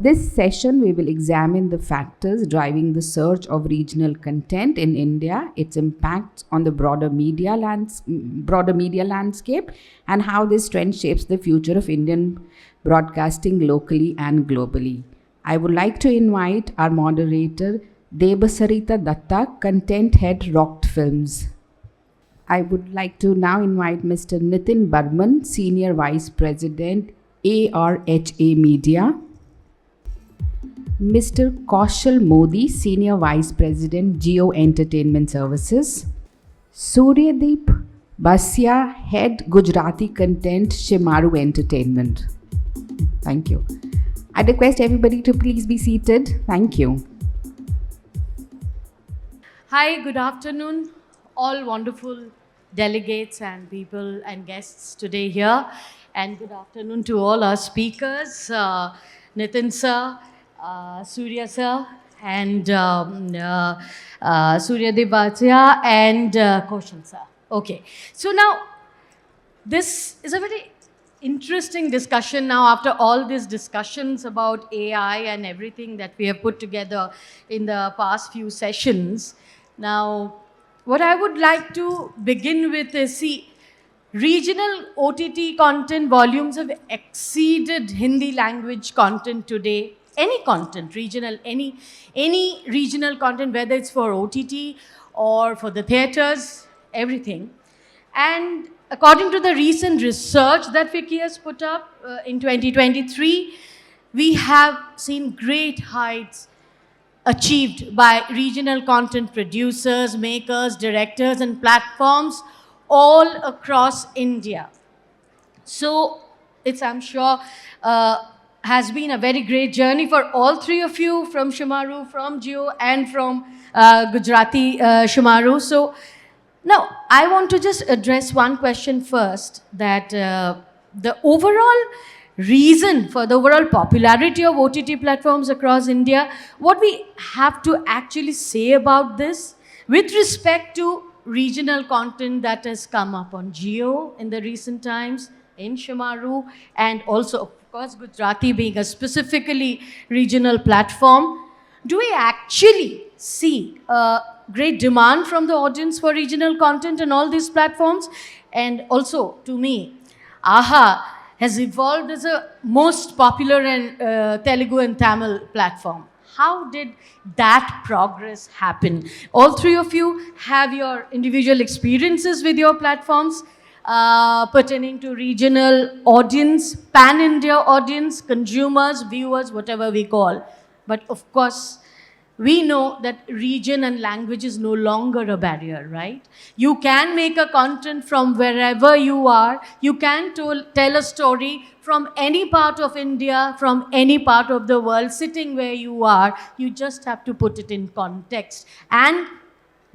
this session, we will examine the factors driving the surge of regional content in India, its impacts on the broader media landscape, and how this trend shapes the future of Indian broadcasting locally and globally. I would like to invite our moderator, Debasarita Datta, Content Head, Rocked Films. I would like to now invite Mr. Nitin Burman, Senior Vice President, ARHA Media. Mr. Kaushal Modi, Senior Vice President, Geo Entertainment Services. Suryadeep Basya, Head Gujarati Content, Shimaru Entertainment. Thank you. I request everybody to please be seated. Thank you. Hi, good afternoon, all wonderful delegates and people and guests today here. And good afternoon to all our speakers, Nitin sir, Surya sir, and Suryadeep Bhatia and Kaushal sir. Okay, so now this is a very interesting discussion now after all these discussions about AI and everything that we have put together in the past few sessions. Now, what I would like to begin with is, see, regional OTT content volumes have exceeded Hindi language content today. Any content, regional, any regional content, whether it's for OTT or for the theaters, everything. And according to the recent research that Vicky has put up in 2023, we have seen great heights achieved by regional content producers, makers, directors, and platforms all across India. So it's, I'm sure, has been a very great journey for all three of you, from Shimaru, from Geo, and from Gujarati Shimaru. So now I want to just address one question first, that the overall reason for the overall popularity of OTT platforms across India, what we have to actually say about this with respect to regional content that has come up on Geo in the recent times, in Shimaru, and also, of course, Gujarati being a specifically regional platform. Do we actually see a great demand from the audience for regional content in all these platforms? And also, to me, AHA has evolved as a most popular and Telugu and Tamil platform. How did that progress happen? All three of you have your individual experiences with your platforms pertaining to regional audience, pan-India audience, consumers, viewers, whatever we call. But of course, we know that region and language is no longer a barrier, right? You can make a content from wherever you are. You can tell a story from any part of India, from any part of the world, sitting where you are. You just have to put it in context and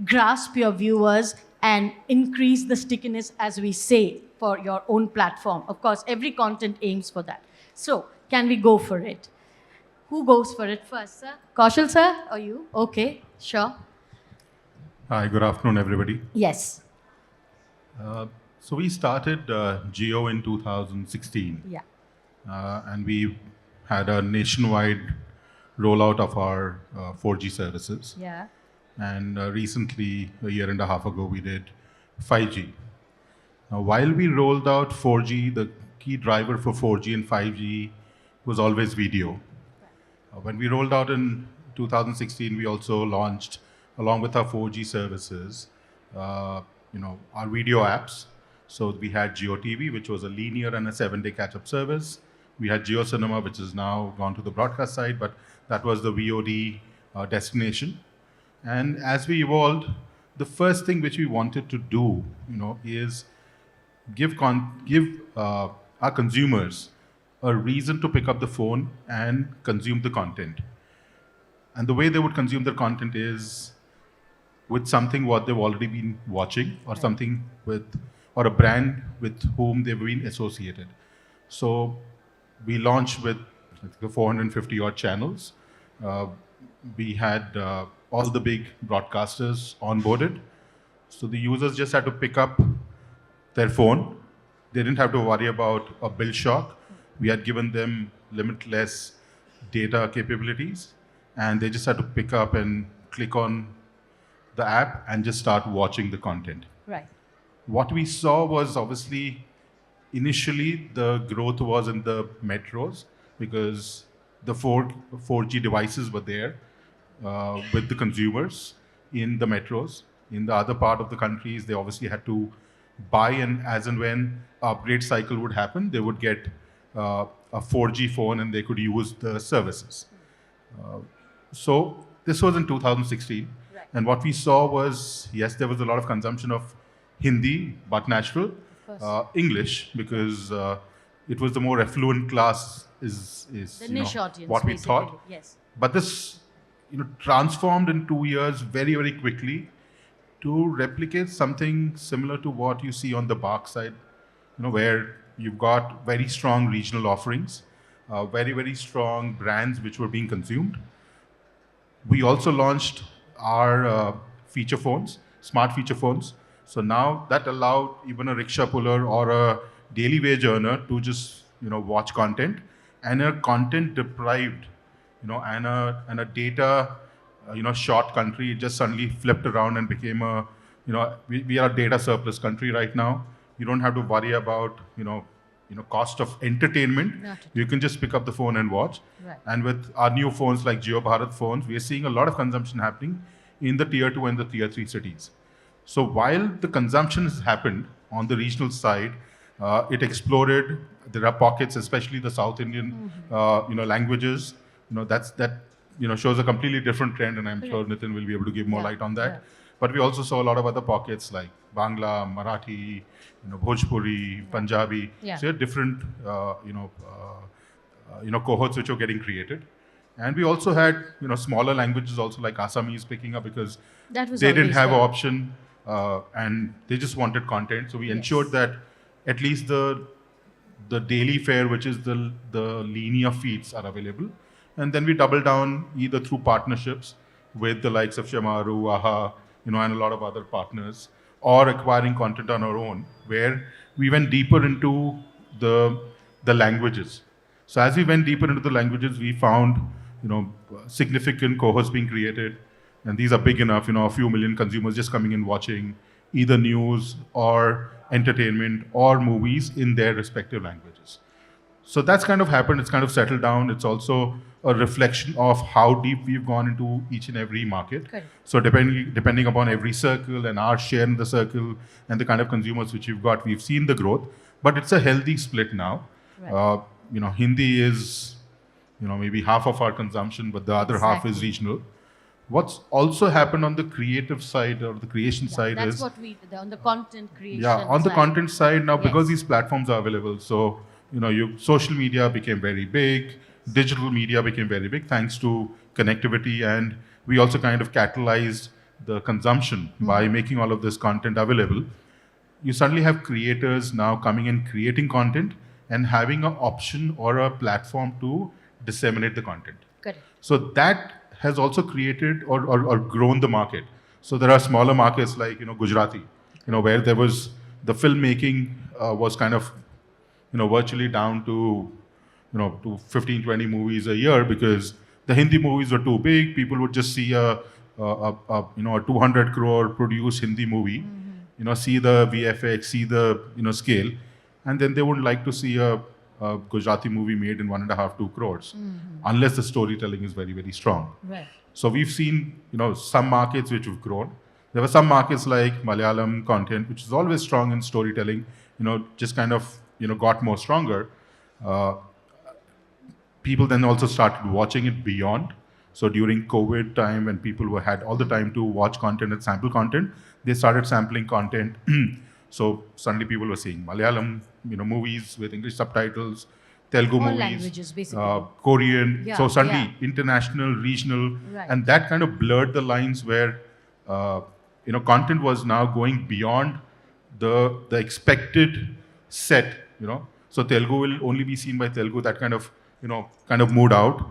grasp your viewers and increase the stickiness, as we say, for your own platform. Of course, every content aims for that. So, can we go for it? Who goes for it first, sir? Kaushal, sir, or you? Okay, sure. Hi, good afternoon, everybody. Yes. So we started Geo in 2016. Yeah. And we had a nationwide rollout of our 4G services. Yeah. And recently, a year and a half ago, we did 5G. Now, while we rolled out 4G, the key driver for 4G and 5G was always video. When we rolled out in 2016, we also launched, along with our 4G services, our video apps. So we had GeoTV, which was a linear and a 7-day catch-up service. We had JioCinema, which is now gone to the broadcast side, but that was the VOD destination. And as we evolved, the first thing which we wanted to do, is give our consumers a reason to pick up the phone and consume the content. And the way they would consume the content is with something what they've already been watching, or something or a brand with whom they've been associated. So we launched with 450 odd channels. We had all the big broadcasters onboarded. So the users just had to pick up their phone. They didn't have to worry about a bill shock. We had given them limitless data capabilities, and they just had to pick up and click on the app and just start watching the content. Right. What we saw was obviously initially the growth was in the metros because the 4G devices were there with the consumers in the metros. In the other part of the countries, they obviously had to buy, and as and when upgrade cycle would happen, they would get a 4G phone and they could use the services. So this was in 2016, Right. and what we saw was yes, there was a lot of consumption of Hindi, but natural course. English because it was the more affluent class is The niche audience, what we basically. thought. Yes. But this transformed in 2 years very quickly to replicate something similar to what you see on the bark side, where you've got very strong regional offerings, very strong brands which were being consumed. We also launched our feature phones, smart feature phones. So now that allowed even a rickshaw puller or a daily wage earner to just watch content, and a content deprived, and a data short country just suddenly flipped around and became a we are a data surplus country right now. You don't have to worry about cost of entertainment. Not at You can just pick up the phone and watch. Right. And with our new phones like Jio Bharat phones, we are seeing a lot of consumption happening in the tier 2 and the tier 3 cities. So while the consumption has happened on the regional side, it exploded. There are pockets, especially the South Indian, languages. That shows a completely different trend, and I'm sure Nitin will be able to give more Yeah, light on that. yeah. But we also saw a lot of other pockets like Bangla, Marathi, Bhojpuri, Punjabi. Yeah. So there are different, cohorts which are getting created. And we also had, smaller languages also like Assamese picking up because That was they didn't always have an there. option and they just wanted content. So we ensured that at least the daily fare, which is the linear feeds, are available. And then we double down either through partnerships with the likes of Shemaru, Aha, and a lot of other partners, or acquiring content on our own, where we went deeper into the languages. So as we went deeper into the languages, we found significant cohorts being created, and these are big enough. A few million consumers just coming in watching either news or entertainment or movies in their respective languages. So that's kind of happened. It's kind of settled down. It's also a reflection of how deep we've gone into each and every market. Correct. So depending upon every circle and our share in the circle and the kind of consumers which we've got, we've seen the growth. But it's a healthy split now. Right. Hindi is maybe half of our consumption, but the other half is Exactly. regional. What's also happened on the creative side or the creation side That's is what on the content creation. on the side. content side now, because Yes. these platforms are available, so social media became very big, digital media became very big thanks to connectivity, and we also kind of catalyzed the consumption by making all of this content available. You suddenly have creators now coming and creating content and having an option or a platform to disseminate the content. Correct. So that has also created or grown the market. So there are smaller markets like Gujarati, where there was the filmmaking was kind of virtually down to to 15, 20 movies a year because the Hindi movies were too big. People would just see a 200 crore produced Hindi movie, see the VFX, see the scale, and then they wouldn't like to see a Gujarati movie made in 1.5, 2 crores, unless the storytelling is very strong. Right. So we've seen, some markets which have grown. There were some markets like Malayalam content, which is always strong in storytelling, just kind of, got more stronger. People then also started watching it beyond. So during COVID time, when people had all the time to watch content and sample content, they started sampling content. So suddenly people were seeing Malayalam, movies with English subtitles, Telugu All movies, languages, basically. Korean. Yeah, So suddenly yeah. international, regional, Right. and that kind of blurred the lines where content was now going beyond the expected set. So Telugu will only be seen by Telugu. That kind of moved out,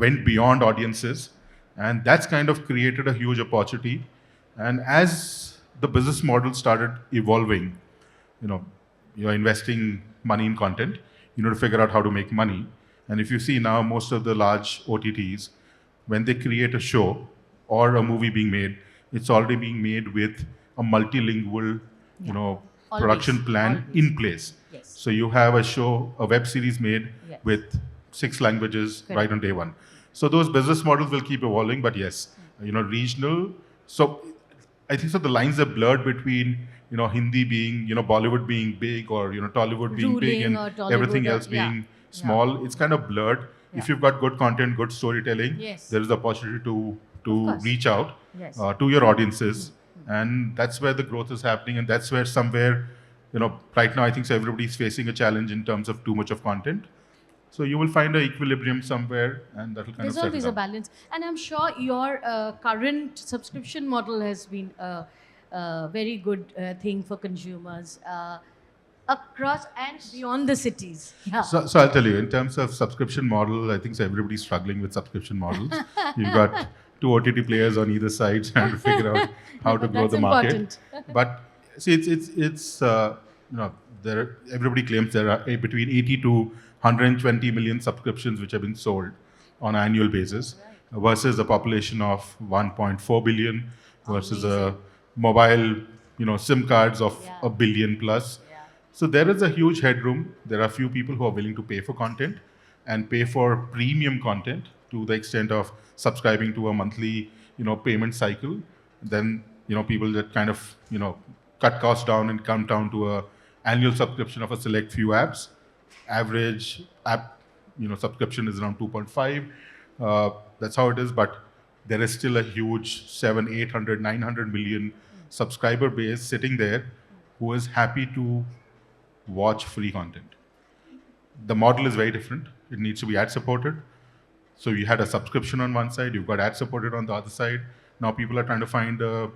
went beyond audiences, and that's kind of created a huge opportunity. And as the business model started evolving, you're investing money in content, to figure out how to make money. And if you see now, most of the large OTTs, when they create a show or a movie being made, it's already being made with a multilingual, Always, production plan always. in place. Yes. So you have a show, a web series made Yes. with 6 languages Correct. right on day one. So those business models will keep evolving, but yes, regional. So I think so the lines are blurred between Hindi being Bollywood being big, or Tollywood being big, Ruling and or Tollywood everything or- else yeah. being small. It's kind of blurred. Yeah. If you've got good content, good storytelling, Yes. there is the opportunity to course. reach out Yes. to your audiences, and that's where the growth is happening, and that's where somewhere right now I think so everybody's facing a challenge in terms of too much of content. So you will find an equilibrium somewhere, and that will kind There's of always a settle down. balance. And I'm sure your current subscription model has been a very good thing for consumers across and beyond the cities. Yeah. So I'll tell you, in terms of subscription model, I think so everybody's struggling with subscription models. You've got two OTT players on either side trying to figure out how to But grow that's the market. important. But see, it's everybody claims there are between 80 to 120 million subscriptions which have been sold on an annual basis, versus a population of 1.4 billion, versus a mobile SIM cards of Yeah. a billion plus. Yeah. So there is a huge headroom. There are few people who are willing to pay for content and pay for premium content to the extent of subscribing to a monthly, payment cycle. Then, people that kind of, cut costs down and come down to a annual subscription of a select few apps. Average app, subscription is around 2.5. That's how it is. But there is still a huge 700, 800, 900 million subscriber base sitting there who is happy to watch free content. The model is very different. It needs to be ad supported. So you had a subscription on one side, you've got ad supported on the other side. Now people are trying to find a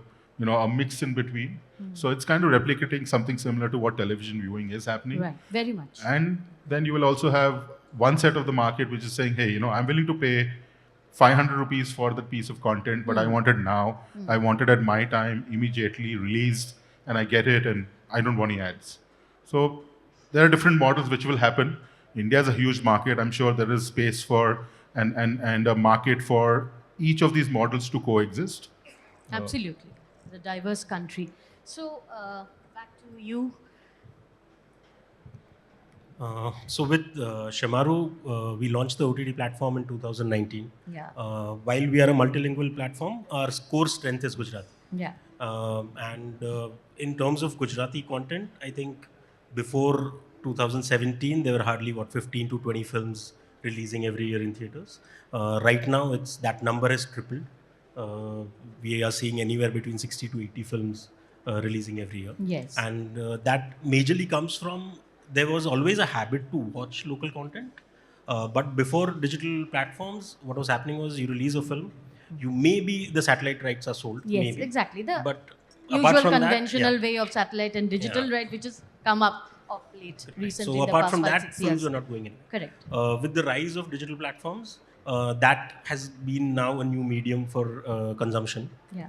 mix in between. So it's kind of replicating something similar to what television viewing is happening. Right. Very much. And then you will also have one set of the market which is saying, hey, I'm willing to pay 500 rupees for the piece of content, but I want it now. I want it at my time, immediately released, and I get it, and I don't want any ads. So there are different models which will happen. India is a huge market. I'm sure there is space for and a market for each of these models to coexist. Absolutely. The diverse country. So, back to you. So with Shemaroo, we launched the OTT platform in 2019. Yeah. While we are a multilingual platform, our core strength is Gujarati. Yeah. And in terms of Gujarati content, I think before 2017, there were hardly 15 to 20 films releasing every year in theaters. Right now, that number has tripled. We are seeing anywhere between 60 to 80 films releasing every year. Yes. And that majorly comes from, there was always a habit to watch local content. But before digital platforms, what was happening was you release a film, maybe the satellite rights are sold. Yes, maybe. exactly. The But usual apart from conventional that, way of satellite and digital, Yeah. right, which has come up of late recently. So in the apart past from 5, that, 6 films years. are not going in. Correct. With the rise of digital platforms, that has been now a new medium for consumption. Yeah.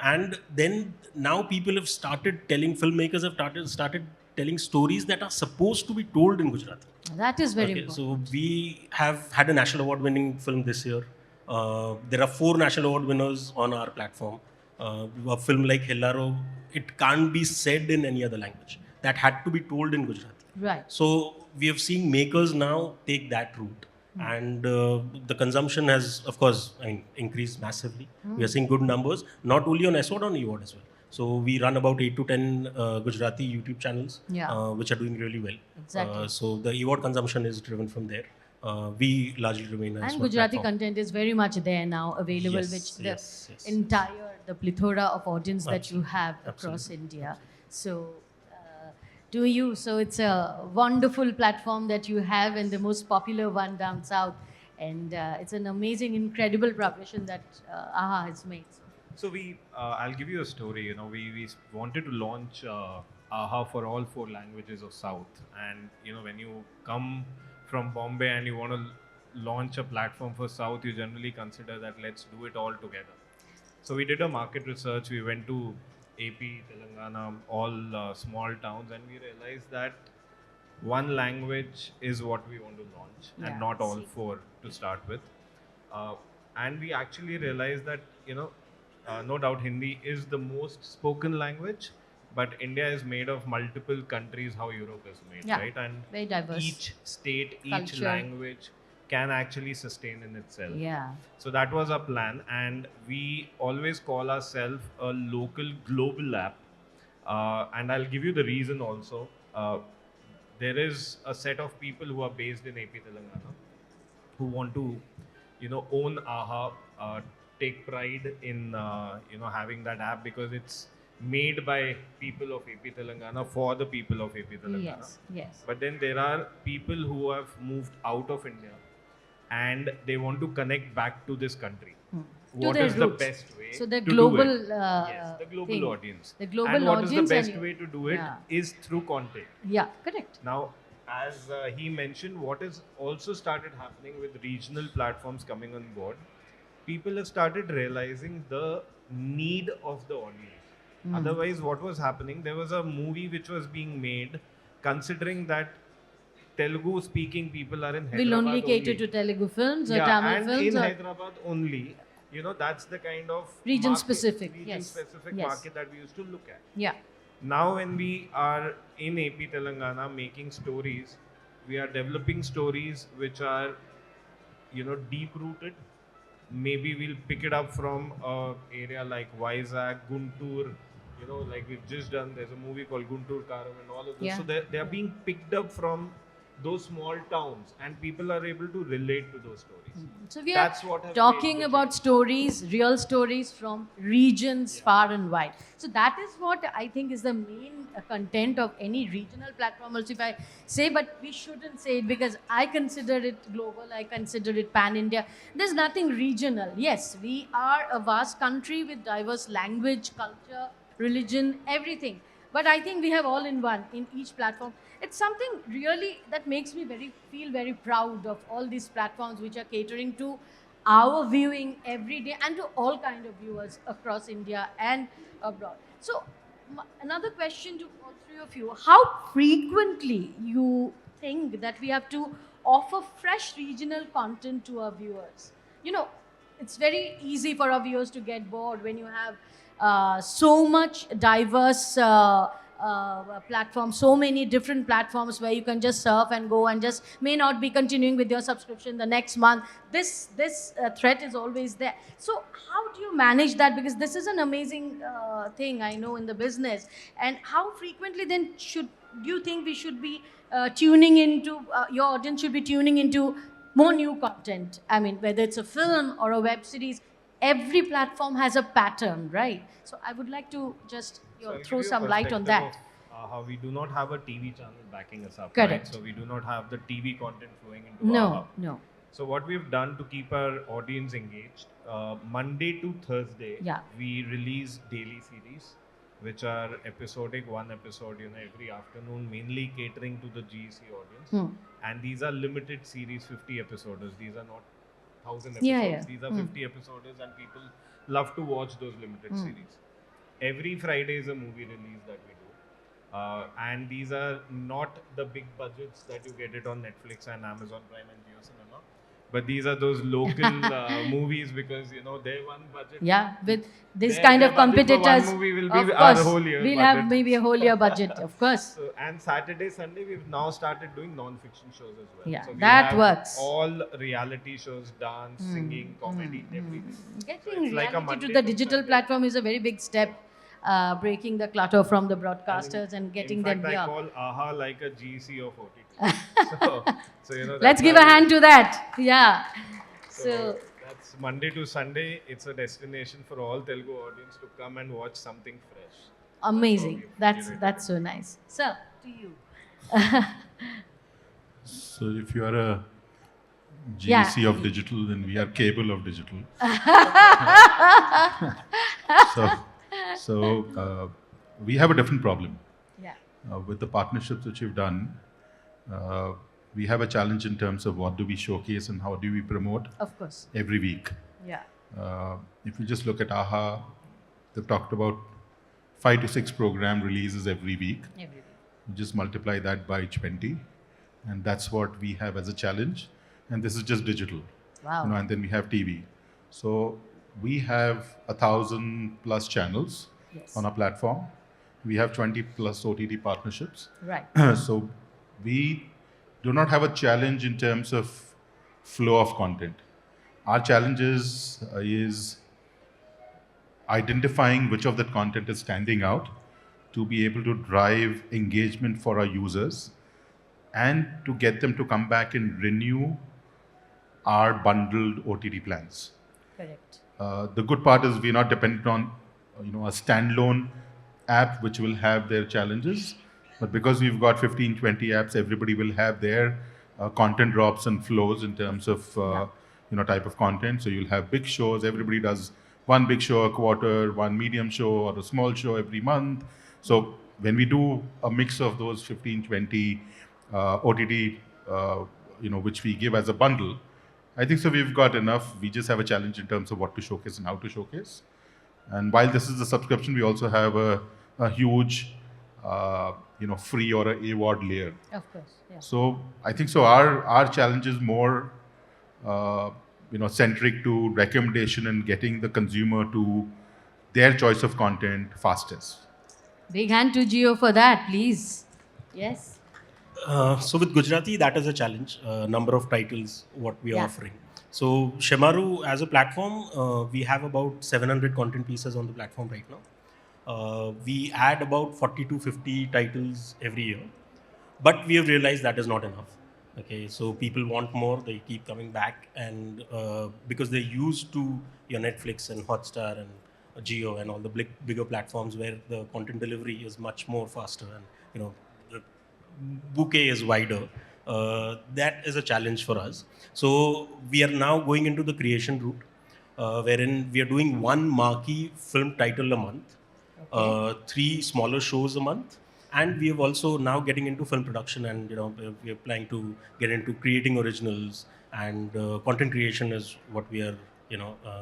And then now people have started telling, filmmakers have started telling stories that are supposed to be told in Gujarati. That is very Okay, important. so we have had a national award winning film this year. There are 4 national award winners on our platform. A film like Hellaro, it can't be said in any other language. That had to be told in Gujarati. Right. So we have seen makers now take that route. And the consumption has, of course, increased massively. We are seeing good numbers, not only on SWOD, on EWOD as well. So we run about 8 to 10 Gujarati YouTube channels, Yeah. which are doing really well. Exactly. So the EWOD consumption is driven from there. We largely remain a And SWOD Gujarati platform. content is very much there now, available, Yes, which the yes. the plethora of audience that you have across India. So, so it's a wonderful platform that you have, and the most popular one down south. And it's an amazing, incredible proposition that AHA has made. So I'll give you a story. We wanted to launch AHA for all 4 languages of South. And, when you come from Bombay and you want to launch a platform for South, you generally consider that let's do it all together. So we did a market research. We went to AP, Telangana, all small towns, and we realized that one language is what we want to launch, Yeah, and not all see. four to start with. Uh, and we actually realized that, no doubt Hindi is the most spoken language, but India is made of multiple countries, how Europe is made, Yeah, right? And very diverse. each state, each Culture. language can actually sustain in itself. Yeah. So that was our plan, and we always call ourselves a local global app. And I'll give you the reason also. There is a set of people who are based in AP Telangana who want to, own AHA, take pride in, having that app because it's made by people of AP Telangana for the people of AP Telangana. Yes. But then there are people who have moved out of India and they want to connect back to this country. To What their is the roots. best way So the to do global, it? Yes, the global thing. audience. The global and what is audience the and best you- way to do it Yeah. is through content. Yeah, correct. Now, as he mentioned, what has also started happening with regional platforms coming on board, people have started realizing the need of the audience. Otherwise, what was happening? There was a movie which was being made considering that Telugu speaking people are in Hyderabad. We'll only cater to Telugu films or Yeah, Tamil and films in or Hyderabad only, that's the kind of Region market, specific, yes. region-specific Yes. market that we used to look at. yeah. Now, when we are in AP Telangana making stories, we are developing stories which are, deep rooted. Maybe we'll pick it up from a area like Vizag, Guntur. Like we've just done. There's a movie called Guntur Karam and all of this. Yeah. So they are being picked up from those small towns, and people are able to relate to those stories. So we That's are what has talking made the about change. stories, real stories from regions far and wide. So that is what I think is the main content of any regional platform. Also, if I say, but we shouldn't say it because I consider it global. I consider it pan-India. There's nothing regional. Yes, we are a vast country with diverse language, culture, religion, everything. But I think we have all in one in each platform. It's something really that makes me feel very proud of all these platforms which are catering to our viewing every day and to all kind of viewers across India and abroad. So another question to all three of you: how frequently you think that we have to offer fresh regional content to our viewers? It's very easy for our viewers to get bored when you have so much diverse platforms, so many different platforms where you can just surf and go and just may not be continuing with your subscription the next month. This threat is always there. So how do you manage that? Because this is an amazing thing I know in the business. And how frequently then do you think we should be tuning into, your audience should be tuning into more new content? I mean, whether it's a film or a web series, every platform has a pattern, right? So I would like to just So I'll give throw you a some light on perspective that. of, how we do not have a TV channel backing us up. Correct. Right? So we do not have the TV content flowing into No, AHA. no. So what we've done to keep our audience engaged, Monday to Thursday, Yeah. we release daily series, which are episodic, one episode, every afternoon, mainly catering to the GEC audience. And these are limited series, 50 episodes. These are not 1,000 episodes. Yeah. These are 50 episodes, and people love to watch those limited series. Every Friday is a movie release that we do. And these are not the big budgets that you get it on Netflix and Amazon Prime and Jio Cinema. But these are those local movies because, their one budget. Yeah, with this Their- kind their of budget for one competitors, movie will be of our course, whole year we'll have budget. maybe a whole year budget, of course. So, and Saturday, Sunday, we've now started doing non-fiction shows as well. Yeah, so we that have works. all reality shows, dance, singing, comedy, everything. Getting It's like a reality Monday to the to digital Sunday. platform is a very big step, breaking the clutter from the broadcasters and getting In them fact, here. I call AHA like a GC of OTT. so Let's that's give a how we- hand to that. Yeah. So that's Monday to Sunday. It's a destination for all Telugu audience to come and watch something fresh. Amazing. That's how we've That's so nice. Sir, to you. So if you are a Yeah. GC of digital, then we are cable of digital. so we have a different problem. Yeah. With the partnerships which we've done, we have a challenge in terms of what do we showcase and how do we promote Of course. every week. Yeah. If you just look at AHA, they've talked about 5 to 6 program releases every week. Everything. You just multiply that by 20, and that's what we have as a challenge. And this is just digital. Wow. And then we have TV. So we have 1,000 plus channels Yes. on our platform. We have 20 plus OTT partnerships. Right. So we do not have a challenge in terms of flow of content. Our challenge is identifying which of that content is standing out to be able to drive engagement for our users and to get them to come back and renew our bundled OTT plans. Correct. The good part is we're not dependent on a standalone app which will have their challenges, but because we've got 15, 20 apps, everybody will have their content drops and flows in terms of type of content. So you'll have big shows. Everybody does one big show a quarter, one medium show or a small show every month. So when we do a mix of those 15, 20 OTT, which we give as a bundle, I think so we've got enough. We just have a challenge in terms of what to showcase and how to showcase. And while this is a subscription, we also have a huge, free or a AWOD layer. Of course. Yeah. So I think so. Our challenge is more, centric to recommendation and getting the consumer to their choice of content fastest. Big hand to Geo for that, please. Yes. So with Gujarati, that is a challenge. Number of titles, what we are offering. So Shemaroo as a platform, we have about 700 content pieces on the platform right now. We add about 40 to 50 titles every year, but we have realized that is not enough. Okay, so people want more. They keep coming back, and because they're used to your Netflix and Hotstar and Jio and all the bigger platforms where the content delivery is much more faster and the bouquet is wider. That is a challenge for us. So we are now going into the creation route, wherein we are doing one marquee film title a month, 3 smaller shows a month, and we have also now getting into film production, and we are planning to get into creating originals, and content creation is what we are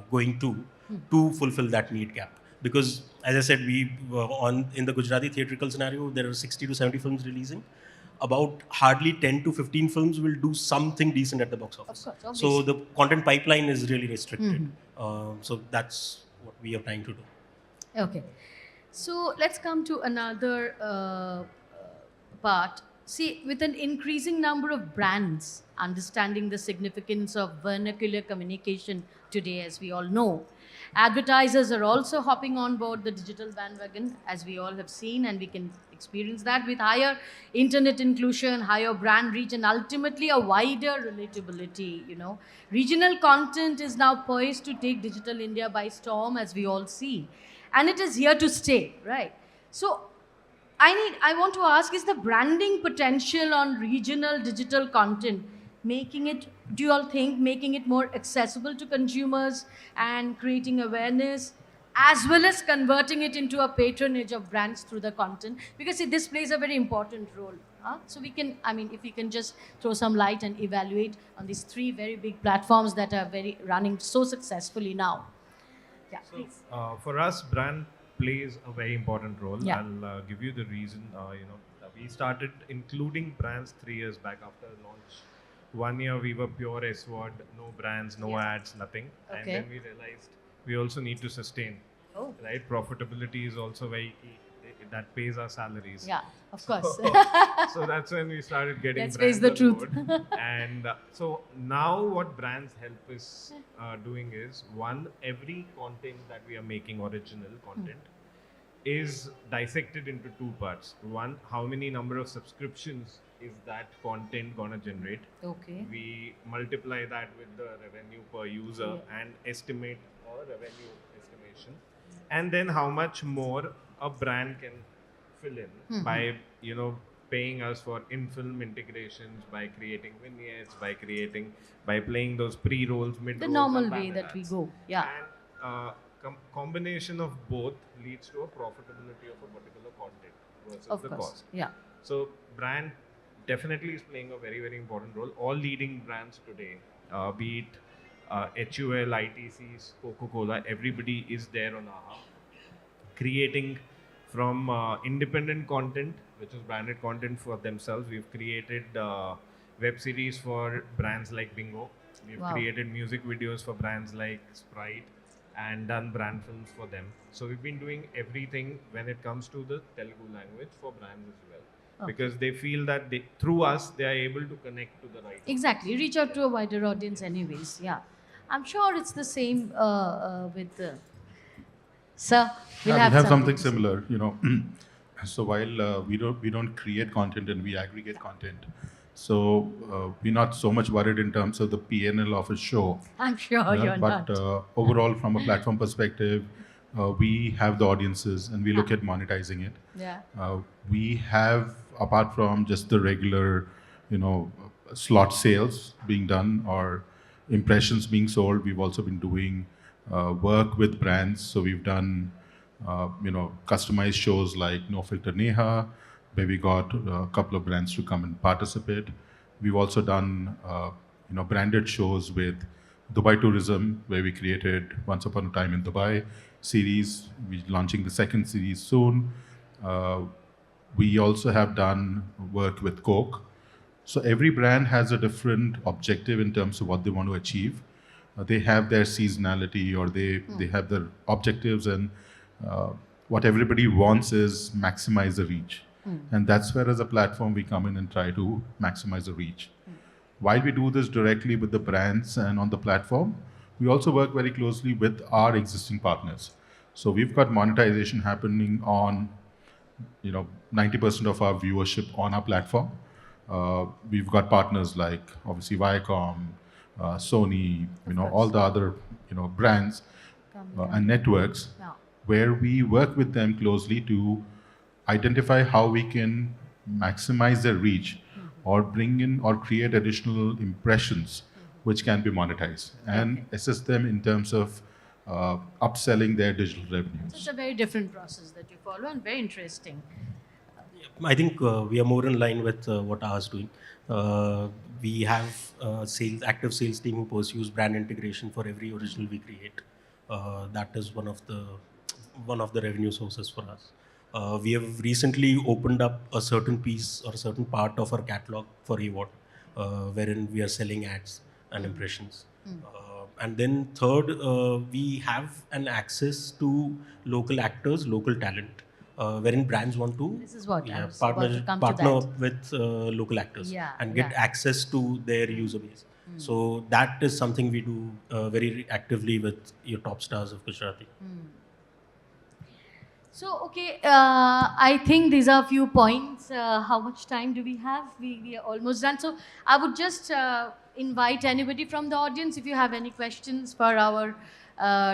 going to fulfill that need gap. Because as I said, we in the Gujarati theatrical scenario, there are 60 to 70 films releasing. About hardly 10 to 15 films will do something decent at the box office. Of course, so the content pipeline is really restricted. So that's what we are trying to do. Okay. So let's come to another part. See, with an increasing number of brands understanding the significance of vernacular communication today, as we all know, advertisers are also hopping on board the digital bandwagon, as we all have seen, and we can experience that with higher internet inclusion, higher brand reach, and ultimately a wider relatability. Regional content is now poised to take digital India by storm, as we all see, and it is here to stay, right? So I want to ask, is the branding potential on regional digital content do you all think making it more accessible to consumers and creating awareness, as well as converting it into a patronage of brands through the content? Because this plays a very important role. So we can, if we can just throw some light and evaluate on these 3 very big platforms that are running so successfully now. Yeah, so, please. For us, brand plays a very important role. Yeah. I'll give you the reason. We started including brands 3 years back after launch. 1 year we were pure SWOD, no brands, no ads, nothing. Okay. And then we realized we also need to sustain. Oh. Right? Profitability is also very key. That pays our salaries. Yeah, of course. So that's when we started getting Let's brands face the on truth. board. And so now what brands help us doing is, one, every content that we are making, original content, is dissected into 2 parts. One, how many number of subscriptions is that content gonna generate? Okay. We multiply that with the revenue per user and estimate a revenue estimation. And then how much more a brand can fill in by, paying us for in-film integrations, by creating vignettes, by playing those pre-rolls, mid-rolls. The normal and way banner that we ads. go. Yeah. And combination of both leads to a profitability of a particular content versus Of the course. cost. Yeah. So brand definitely is playing a very, very important role. All leading brands today, be it HUL, ITCs, Coca-Cola, everybody is there on AHA, creating from independent content, which is branded content for themselves. We've created web series for brands like Bingo. We've Wow. created music videos for brands like Sprite and done brand films for them. So we've been doing everything when it comes to the Telugu language for brands as well. Okay. Because they feel that through us, they are able to connect to the right. Exactly. Reach out to a wider audience, anyways. Yeah. I'm sure it's the same with. Sir, we'll Yeah, have, we have something to say. similar, you know. So while we don't create content and we aggregate content, so we're not so much worried in terms of the PNL of a show. I'm sure Yeah, you're but not. overall, from a platform perspective, we have the audiences and we look at monetizing it. Yeah. We have, apart from just the regular, you know, slot sales being done or impressions being sold, we've also been doing work with brands. So we've done, you know, customized shows like No Filter Neha, where we got a couple of brands to come and participate. We've also done, you know, branded shows with Dubai Tourism, where we created Once Upon a Time in Dubai series. We're launching the second series soon. We also have done work with Coke. So every brand has a different objective in terms of what they want to achieve. They have their seasonality or they have their objectives, and what everybody wants is maximize the reach. And that's where, as a platform, we come in and try to maximize the reach. While we do this directly with the brands and on the platform, we also work very closely with our existing partners. So we've got monetization happening on, you know, 90% of our viewership on our platform. We've got partners like obviously Viacom, Sony, you know, all the other, you know, brands and networks, Yeah. where we work with them closely to identify how we can maximize their reach or bring in or create additional impressions which can be monetized and assist them in terms of upselling their digital revenues. It's a very different process that you follow and very interesting. I think we are more in line with what Aha is doing. We have active sales team who pursues brand integration for every original we create. That is one of the revenue sources for us. We have recently opened up a certain piece or a certain part of our catalog for AWOT, wherein we are selling ads and impressions. And then third, we have an access to local actors, local talent, wherein brands want to This is what I was partner, about to come to partner that. with local actors Yeah, and get yeah. access to their user base. So that is something we do very actively with your top stars of Gujarati. So, okay, I think these are a few points. How much time do we have? We are almost done. So, I would just invite anybody from the audience if you have any questions for our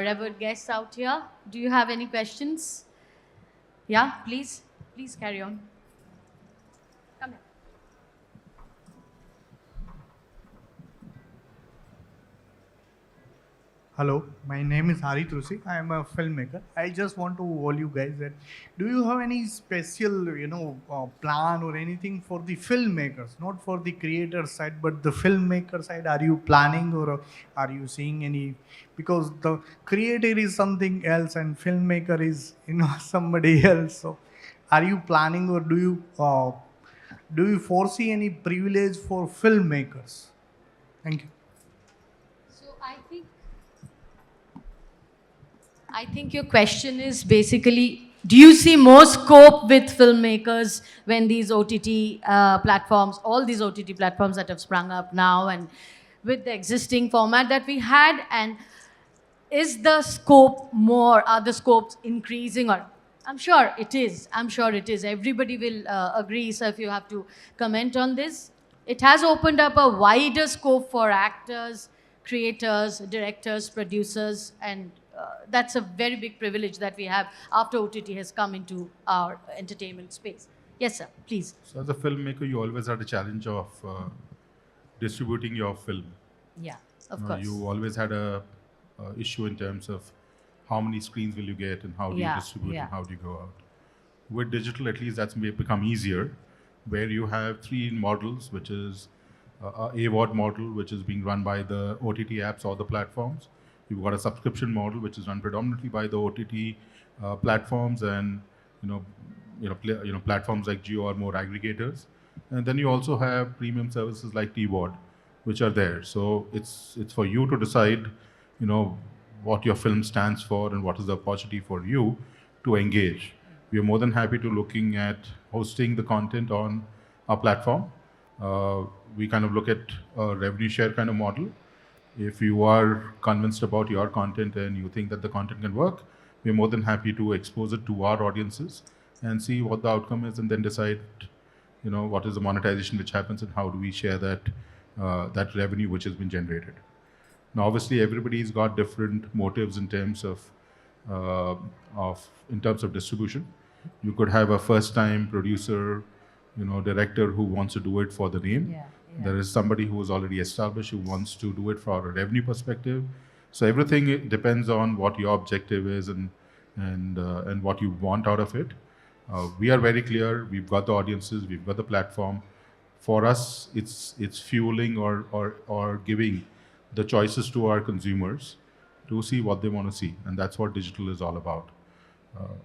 revered guests out here. Do you have any questions? Yeah, please. Please carry on. Come here. Hello, my name is Hari Trusi. I am a filmmaker. I just want to all you guys that do you have any special, plan or anything for the filmmakers, not for the creator side, but the filmmaker side? Are you planning or are you seeing any? Because the creator is something else and filmmaker is somebody else. So, are you planning or do you foresee any privilege for filmmakers? Thank you. So I think your question is basically, do you see more scope with filmmakers when these OTT platforms, all these OTT platforms that have sprung up now and with the existing format that we had, and is the scope more, are the scopes increasing, or I'm sure it is. I'm sure it is. Everybody will agree. So if you have to comment on this, it has opened up a wider scope for actors, creators, directors, producers, and that's a very big privilege that we have after OTT has come into our entertainment space. Yes, sir. Please. So as a filmmaker, you always had a challenge of distributing your film. Yeah, of course. You always had a issue in terms of how many screens will you get and how do you Yeah, distribute yeah. and how do you go out. With digital, at least that's become easier, where you have three models, which is a AVOD model, which is being run by the OTT apps or the platforms. You've got a subscription model, which is run predominantly by the OTT platforms, and platforms like Geo are more aggregators, and then you also have premium services like TVOD, which are there. So it's for you to decide, what your film stands for and what is the opportunity for you to engage. We are more than happy to looking at hosting the content on our platform. We kind of look at a revenue share kind of model. If you are convinced about your content and you think that the content can work, we're more than happy to expose it to our audiences and see what the outcome is, and then decide, what is the monetization which happens and how do we share that revenue which has been generated. Now, obviously, everybody's got different motives in terms of distribution. You could have a first-time producer, director who wants to do it for the name. Yeah. There is somebody who is already established who wants to do it for a revenue perspective. So everything depends on what your objective is and what you want out of it. We are very clear. We've got the audiences. We've got the platform. For us, it's fueling or giving the choices to our consumers to see what they want to see, and that's what digital is all about.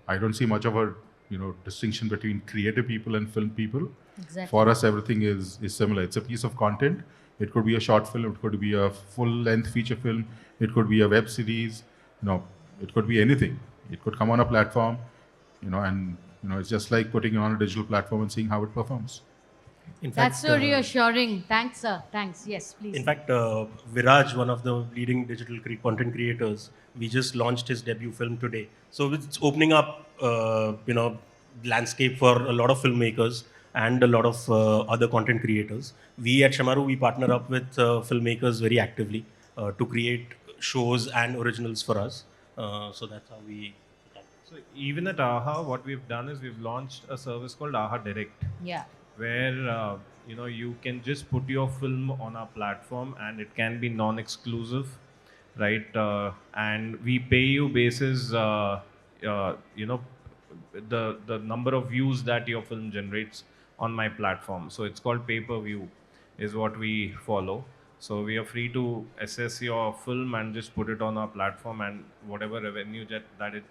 I don't see much of a distinction between creative people and film people. Exactly. For us, everything is similar. It's a piece of content. It could be a short film. It could be a full-length feature film. It could be a web series. It could be anything. It could come on a platform, and it's just like putting it on a digital platform and seeing how it performs. In That's fact, so reassuring. Thanks, sir. Thanks. Yes, please. In fact, Viraj, one of the leading digital content creators, we just launched his debut film today. So it's opening up, landscape for a lot of filmmakers and a lot of other content creators. We at Shemaroo, we partner up with filmmakers very actively to create shows and originals for us. So that's how we. So even at AHA, what we've done is we've launched a service called AHA Direct, Yeah. where you can just put your film on our platform and it can be non-exclusive, right? And we pay you basis the number of views that your film generates on my platform. So it's called pay-per-view is what we follow. So we are free to assess your film and just put it on our platform, and whatever revenue that it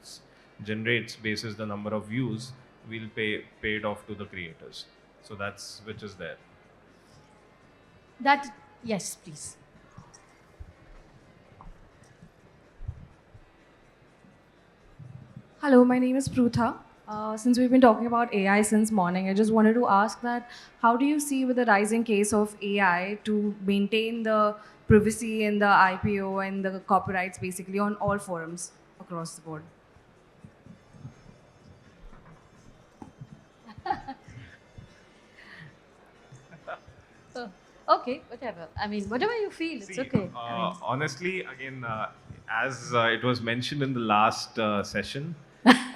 generates basis the number of views, we'll pay it off to the creators. So that's which is there. Yes, please. Hello, my name is Prutha. Since we've been talking about AI since morning, I just wanted to ask that how do you see with the rising case of AI to maintain the privacy and the IPO and the copyrights basically on all forums across the board? Okay, whatever. I mean, whatever you feel, it's See, okay. honestly, again, as it was mentioned in the last session,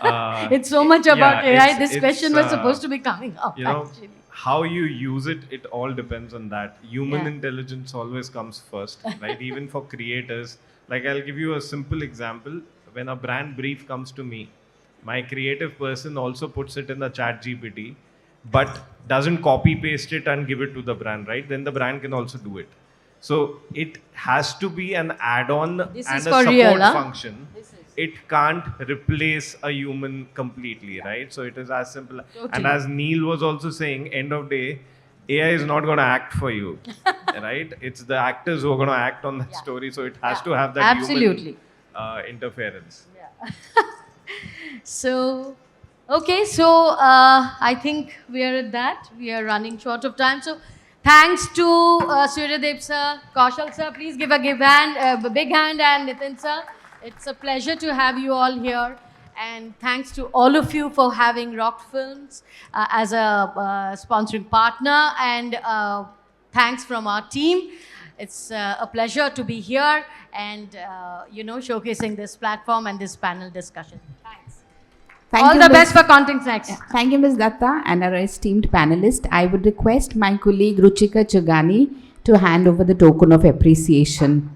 It's so much about AI. This it's, question was supposed to be coming up, you know, actually. how you use it, it all depends on that. Human Yeah. intelligence always comes first, right? Even for creators. Like, I'll give you a simple example. When a brand brief comes to me, my creative person also puts it in the chat GPT, but doesn't copy paste it and give it to the brand, right? Then the brand can also do it. So it has to be an add-on This and is a for support real, huh? function. It can't replace a human completely, right? So it is as simple. Totally. And as Neil was also saying, end of day, AI is not going to act for you, right? It's the actors who are going to act on that story. So it has to have that Absolutely. human interference. So, okay, so I think we are at that. We are running short of time. So, thanks to Suryadev sir, Kaushal sir. Please give a big hand, and Nitin sir. It's a pleasure to have you all here. And thanks to all of you for having Rock Films as a sponsoring partner. And thanks from our team. It's a pleasure to be here and, showcasing this platform and this panel discussion. Thanks. Thank All you, the Ms. best for Content Next. Thank you, Ms. Datta, and our esteemed panelist. I would request my colleague Ruchika Chugani to hand over the token of appreciation.